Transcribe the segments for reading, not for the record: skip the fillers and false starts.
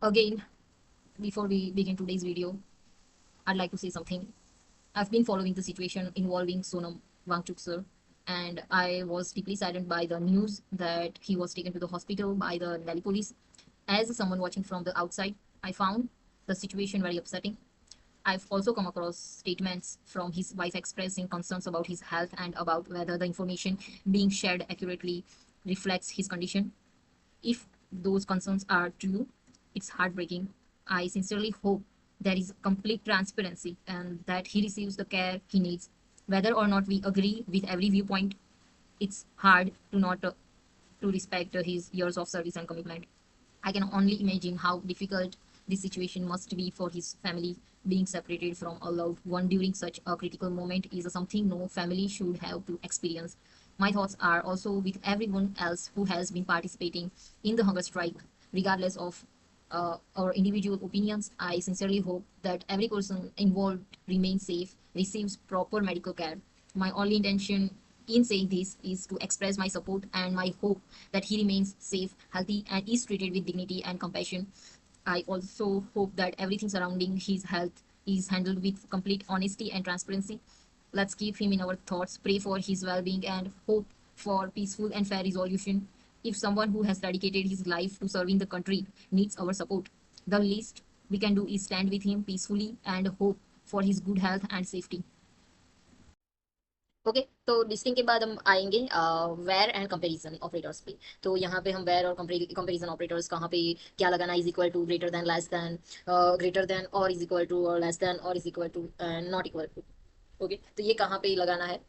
Again, before we begin today's video, I'd like to say something. I've been following the situation involving Sonam Wangchuk sir, and I was deeply saddened by the news that he was taken to the hospital by the Delhi police. As someone watching from the outside, I found the situation very upsetting. I've also come across statements from his wife expressing concerns about his health and about whether the information being shared accurately reflects his condition. If those concerns are true, it's heartbreaking. I sincerely hope there is complete transparency and that he receives the care he needs. Whether or not we agree with every viewpoint, it's hard to not to respect his years of service and commitment. I can only imagine how difficult this situation must be for his family. Being separated from a loved one during such a critical moment is something no family should have to experience. My thoughts are also with everyone else who has been participating in the hunger strike, regardless of our individual opinions. I sincerely hope that every person involved remains safe, receives proper medical care. My only intention in saying this is to express my support and my hope that he remains safe, healthy, and is treated with dignity and compassion. I also hope that everything surrounding his health is handled with complete honesty and transparency. Let's keep him in our thoughts, pray for his well being, and hope for peaceful and fair resolution. If someone who has dedicated his life to serving the country needs our support, the least we can do is stand with him peacefully and hope for his good health and safety. Okay तो listing के बाद हम आएंगे where and comparison operators पे। तो यहाँ पे हम वेयर और कंपैरिजन ऑपरेटर्स कहाँ पे क्या लगाना, is equal to, greater than, less than, greater than और इज इक्वल टू, और लेस देन और is equal to, not equal to. Okay, तो ये कहाँ पे लगाना है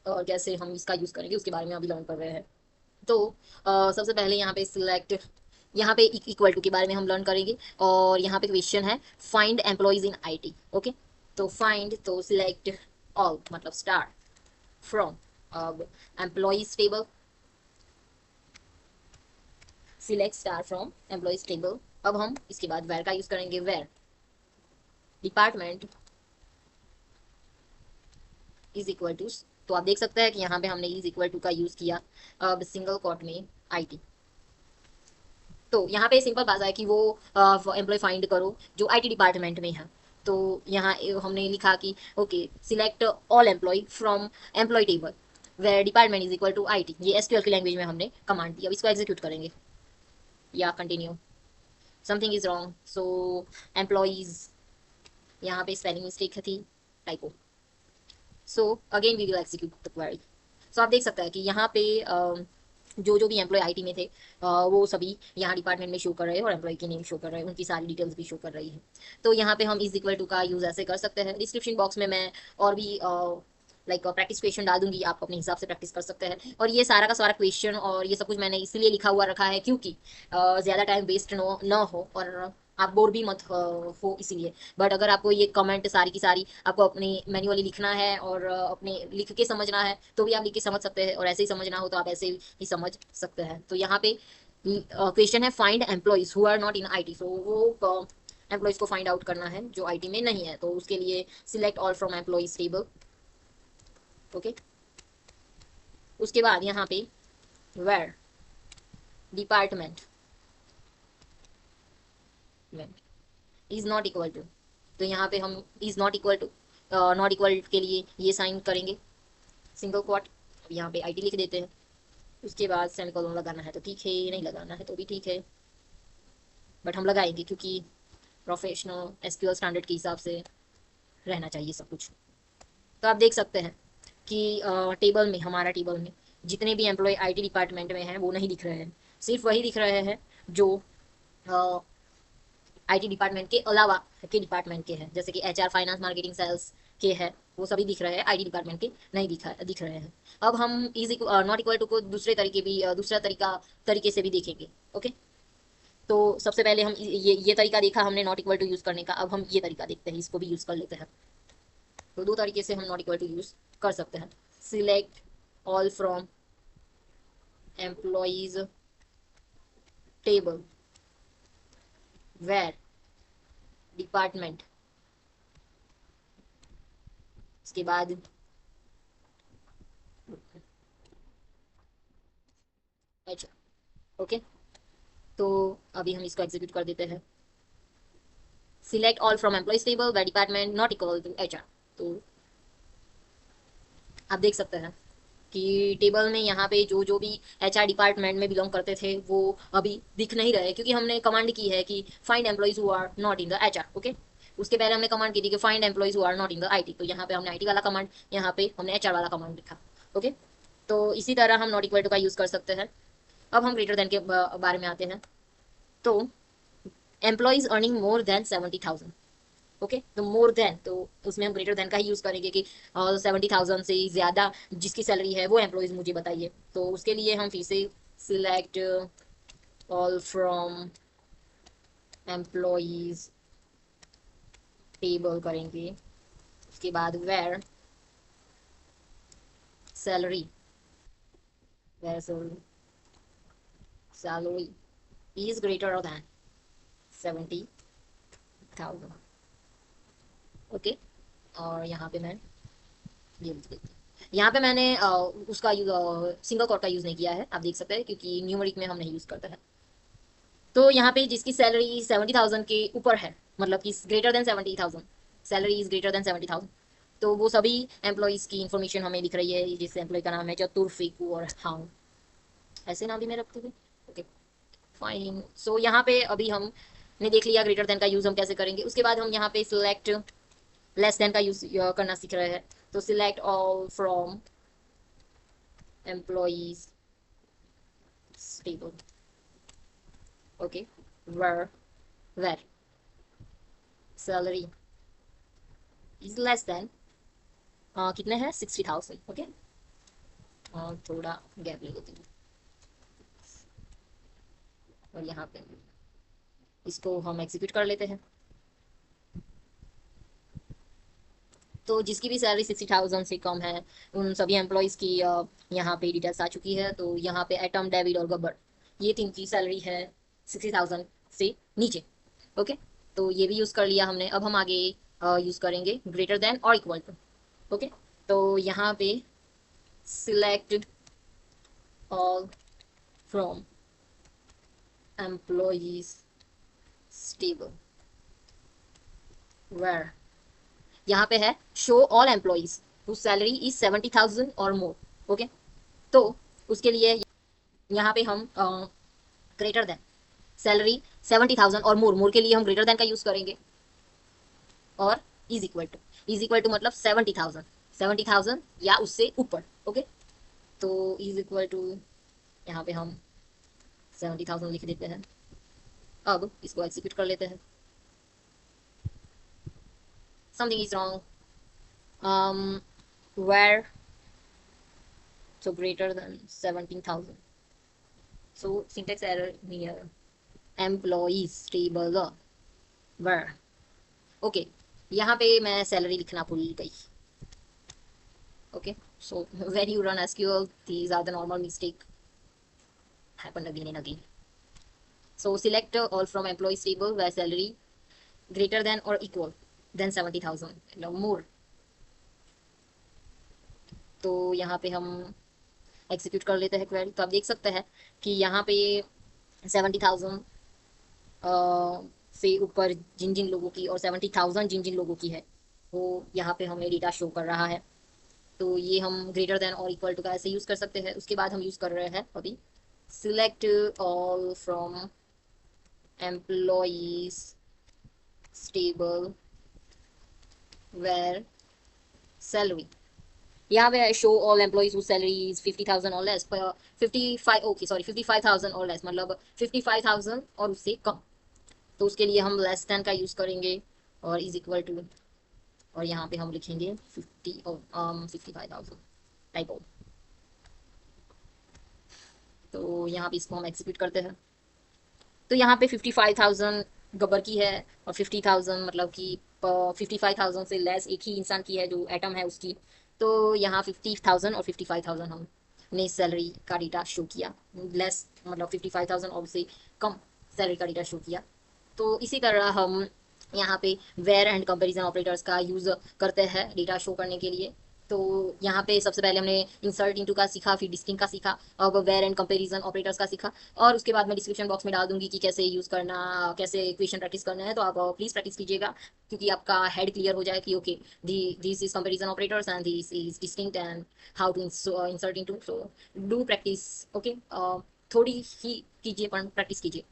और कैसे हम इसका यूज करेंगे उसके बारे में अभी लर्न कर रहे हैं। तो सबसे पहले यहाँ पे सिलेक्ट, यहाँ पे इक्वल टू के बारे में हम लर्न करेंगे। और यहाँ पे क्वेश्चन है find employees in IT. Okay, तो फाइंड, तो सिलेक्ट ऑल मतलब star from employees table, select star from employees table। अब हम इसके बाद where का यूज करेंगे, where department is equal to. तो आप देख सकते हैं कि यहाँ पे हमने इज इक्वल टू का यूज किया। अब सिंगल कोट में आईटी। तो यहाँ पे सिंपल बात है कि वो एम्प्लॉय फाइंड करो जो आईटी डिपार्टमेंट में है। तो यहाँ हमने लिखा कि okay select all employ from employ table where department is equal to IT. ये एसक्यूएल की लैंग्वेज में हमने कमांड दी। अब इसको एग्जीक्यूट करेंगे या continue. Something is wrong, so employees, यहाँ पे स्पेलिंग मिस्टेक थी, typo. So again we will execute the query. सो आप देख सकते हैं कि यहाँ पे जो जो भी एम्प्लॉय आईटी में थे वो सभी यहाँ डिपार्टमेंट में शो कर रहे हैं और एम्प्लॉय की नेम शो कर रहे हैं, उनकी सारी डिटेल्स भी शो कर रही है। तो यहाँ पे हम इज इक्वल टू का यूज ऐसे कर सकते हैं। डिस्क्रिप्शन बॉक्स में मैं और भी लाइक प्रैक्टिस क्वेश्चन डाल दूंगी, आप अपने हिसाब से प्रैक्टिस कर सकते हैं। और ये सारा का सारा क्वेश्चन और ये सब कुछ मैंने इसलिए लिखा हुआ रखा है क्योंकि ज़्यादा टाइम वेस्ट न हो और आप बोर भी मत हो इसीलिए। बट अगर आपको ये कमेंट सारी की सारी आपको अपनी मैन्युअली लिखना है और अपने लिख के समझना है तो भी आप लिख के समझ सकते हैं, और ऐसे ही समझना हो तो आप ऐसे ही समझ सकते हैं। तो यहाँ पे क्वेश्चन है find employees who are not in IT. So वो एम्प्लॉयज को फाइंड आउट करना है जो आईटी में नहीं है। तो उसके लिए select all from employees table. Okay, उसके बाद यहाँ पे where department is not equal to. तो यहाँ पे हम is not equal to, not equal के लिए ये साइन करेंगे सिंगल क्वाट। अब यहाँ पे आईटी लिख देते हैं। उसके बाद सेमीकोलन लगाना है तो ठीक है, नहीं लगाना है तो भी ठीक है, बट हम लगाएंगे क्योंकि प्रोफेशनल एसक्यूएल स्टैंडर्ड के हिसाब से रहना चाहिए सब कुछ। तो आप देख सकते हैं कि टेबल में, हमारा टेबल में जितने भी एम्प्लॉय आईटी डिपार्टमेंट में हैं वो नहीं दिख रहे हैं, सिर्फ वही दिख रहे हैं जो आईटी डिपार्टमेंट के अलावा के डिपार्टमेंट के हैं, जैसे कि एचआर, फाइनेंस, मार्केटिंग, सेल्स के हैं, वो सभी दिख रहे हैं, आईटी डिपार्टमेंट के नहीं दिख रहे हैं। अब हम इज नॉट इक्वल टू को दूसरे तरीके भी दूसरा तरीके से भी देखेंगे। ओके, तो सबसे पहले हम ये तरीका देखा हमने नॉट इक्वल टू यूज करने का। अब हम ये तरीका देखते हैं, इसको भी यूज कर लेते हैं। तो दो तरीके से हम नॉट इक्वल टू यूज कर सकते हैं। Select all from employees table where department, इसके बाद अच्छा। ओके, तो अभी हम इसको एग्जीक्यूट कर देते हैं। Select all from employees table where department not equal to HR. तो आप देख सकते हैं कि टेबल में यहाँ पे जो जो भी एचआर डिपार्टमेंट में बिलोंग करते थे वो अभी दिख नहीं रहे, क्योंकि हमने कमांड की है कि find employees who are not in the HR. Okay, उसके पहले हमने कमांड की थी कि find employees who are not in the IT, तो यहाँ पे हमने आईटी वाला कमांड, यहाँ पे हमने एचआर वाला कमांड लिखा। ओके, तो इसी तरह हम नॉट इक्वल टू का यूज कर सकते हैं। अब हम ग्रेटर देन के बारे में आते हैं। तो employees earning more than 70,000। Okay, तो मोर देन, तो उसमें हम ग्रेटर देन का ही यूज करेंगे कि 70,000 से ज्यादा जिसकी सैलरी है वो एम्प्लॉइज मुझे बताइए। तो उसके लिए हम फिर से select all from employees table करेंगे। उसके बाद where salary, where salary is greater than 70,000। Okay, और यहाँ पे मैं ये लिख देती हूँ। यहाँ पे मैंने उसका सिंगल कोट का यूज नहीं किया है, आप देख सकते हैं, क्योंकि न्यूमरिक में हम नहीं यूज करते हैं। तो यहाँ पे जिसकी सैलरी 70,000 के ऊपर है, मतलब कि greater than 70,000, salary is greater than 70,000, तो वो सभी एम्प्लॉइज की इंफॉर्मेशन हमें दिख रही है। जिस एम्प्लॉय का नाम है चतुर, फेकू और हाउ, ऐसे नाम भी मैं रखते थे। Okay fine. सो यहाँ पे अभी हमने देख लिया ग्रेटर देन का यूज हम कैसे करेंगे। उसके बाद हम यहाँ पे सिलेक्ट लेस देन का यूज करना सीख रहे हैं। तो select all from employees table. Okay, where salary is less than कितने हैं 60,000। ओके, और थोड़ा गैप ले लेती हूँ, और यहाँ पे इसको हम एग्जीक्यूट कर लेते हैं। तो जिसकी भी सैलरी 60,000 से कम है उन सभी एम्प्लॉयज़ की यहाँ पे डिटेल्स आ चुकी है। तो यहाँ पे एटम, डेविड और गब्बर, ये तीन की सैलरी है 60,000 से नीचे। ओके, तो ये भी यूज़ कर लिया हमने। अब हम आगे यूज़ करेंगे ग्रेटर देन और इक्वल टू। ओके, तो यहाँ पे select all from employees table where, यहाँ पे है show all employees whose salary is 70,000 और मोर। ओके, तो उसके लिए यहाँ पे हम ग्रेटर देन सैलरी 70,000 और मोर, मोर के लिए हम ग्रेटर देन का यूज करेंगे, और इज इक्वल टू मतलब 70,000, 70,000 या उससे ऊपर। ओके, तो इज इक्वल टू यहाँ पे हम 70,000 लिख देते हैं। अब इसको एग्जीक्यूट कर लेते हैं। Something is wrong, where, so greater than 17,000, so syntax error here, employees table where। Okay, यहाँ पे मैं सैलरी लिखना भूल गई। Okay, so when you run SQL these are the normal mistake happen again and again। so select all from employees table where salary greater than or equal than 70,000 more। तो यहाँ पे हम एग्जीक्यूट कर लेते हैं क्वेरी। तो आप देख सकते हैं कि यहाँ पे 70,000 से ऊपर जिन जिन लोगों की और 70,000 जिन जिन लोगों की है वो यहाँ पे हमें डेटा शो कर रहा है। तो ये हम ग्रेटर देन और इक्वल टू का ऐसे यूज़ कर सकते हैं। उसके बाद हम यूज़ कर रहे हैं अभी select all from employees table where salary, यहाँ पे show all employees whose salary is 50,000 और लेस, 55, ओके सॉरी 55,000 और लेस, मतलब 55,000 और उससे कम। तो उसके लिए हम लेस देन का यूज करेंगे और इज इक्वल टू, और यहाँ पे हम लिखेंगे 55,000 टाइप। तो यहाँ पे इसको हम एक्सिक्यूट करते हैं। तो यहाँ पे 55,000 गब्बर की है और 50,000 मतलब कि 55,000 से लेस एक ही इंसान की है जो एटम है उसकी। तो यहाँ 50,000 और 55,000 हमने सैलरी का डेटा शो किया, लेस मतलब 55,000 और उससे कम सैलरी का डेटा शो किया। तो इसी तरह हम यहाँ पे वेयर एंड कंपैरिजन ऑपरेटर्स का यूज़ करते हैं डेटा शो करने के लिए। तो यहाँ पे सबसे पहले हमने इंसर्ट इनटू का सीखा, फिर डिस्टिंग का सीखा, अब वेयर एंड कंपैरिजन ऑपरेटर्स का सीखा, और उसके बाद मैं डिस्क्रिप्शन बॉक्स में डाल दूंगी कि कैसे यूज़ करना, कैसे इक्वेशन प्रैक्टिस करना है, तो आप प्लीज़ प्रैक्टिस कीजिएगा, क्योंकि आपका हेड क्लियर हो जाए कि okay this is comparison operators and this is distinct and how to insert into, so do practice. Okay, थोड़ी ही कीजिए पर प्रैक्टिस कीजिए।